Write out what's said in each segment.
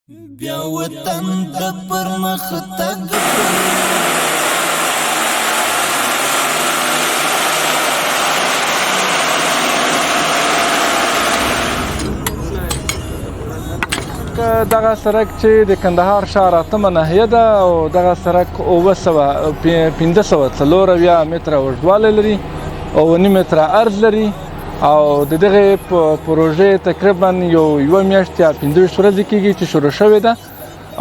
بیا وطن د پرمخ تګ دغه سړک چې د کندهار ښار 8مه ناحیه ده او دغه سړک 1504 متره اوږدوالی لري او 9 متره عرض لري او د دغه پروژې تقریبا یوه میاشت یا 15 ورځې کېږي چې شروع شوې ده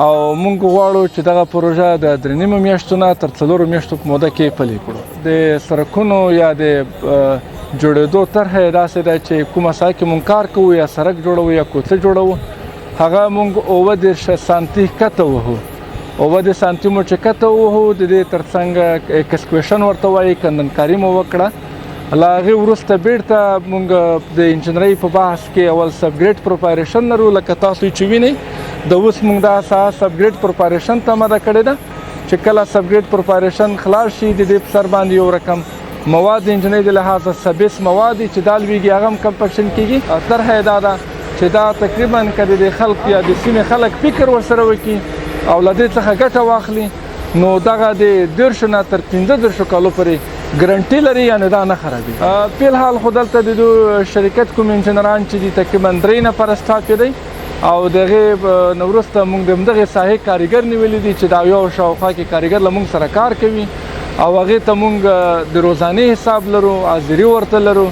او موږ غواړو چې دغه پروژه د 3 میاشتو نه تر 4 میاشتو په موده کې پلي کړو. د سړکونو یا د جوړېدو طرحه یې داسې ده چې کومه ساحه کې موږ کار کوو یا سړک جوړوو یا کوڅه جوړوو هغه موږ 29 سانتي کته وهو 29 سانتي مو چې کته وهو د دې ترڅنګ ایکسکویشن ورته وایي کندنکاري مو وکړه. له هغې وروسته بیرته موږ د انجنیرۍ په بحث کې اول سبګریډ پروپایریشن لرو. لکه تاسو چې وینئ د اوس موږ دا ساحه سبګریډ پروپایریشن ته آماده کړې ده چې کله سبګریډ پروپایریشن خلاص شي د دې په سر باندې یو رقم مواد د انجنیرۍ د لحاظه سبیس مواد چې دا لویږي هغه هم کمپکشن کېږي. طرحه یې دا ده چې دا تقریبا که د خلک یا د سیمې خلک فکر ورسره وکړي او له دې څخه ګټه واخلي نو دغه د 10 نه تر 15 کالو پورې ګرنټي لري یعنې دا نه خرابي. په الحال خو دلته د شرکت کوم انجنیران چې دي تقریبا 3 نفره سټاف دی او دغه نه وروسته موږ د همدغې ساحې کارګر نیولي دي چې دا یو شاوخوا کې کارګر له موږ سره کار کوي او هغې ته موږ د روزانې حساب لرو حاضري ورته لرو.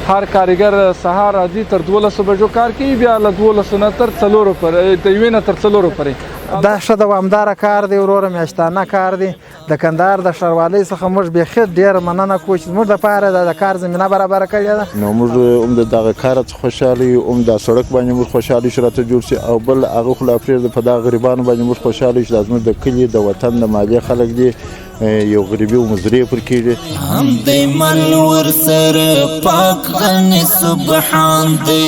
هر کارګر سهار راځي تر 12 بجو کار کوي بیا له 12 نه تر 4 پورې د 1 نه تر 4 پورې. دا ښه دوامداره کار دی وروره میاشتانه کار دی. د کندهار د ښاروالۍ څخه موږ بیخي ډېره مننه کوو چې زموږ دپاره د کار زمینه برابره کړې ده. نو موږ هم د دغه کار څخه خوشحاله یو هم دا سړک باندې موږ خوشحاله یو چې راته جوړ شي او بل هغه خو لا پرېږده په دغه غریبانو باندې موږ خوشحاله یو چې دا زموږ د کلي د وطن د مالیې خلک دي یو غریبي او مزرې پر کېږي هم دی مل ورسره پاک غني سبحان دی.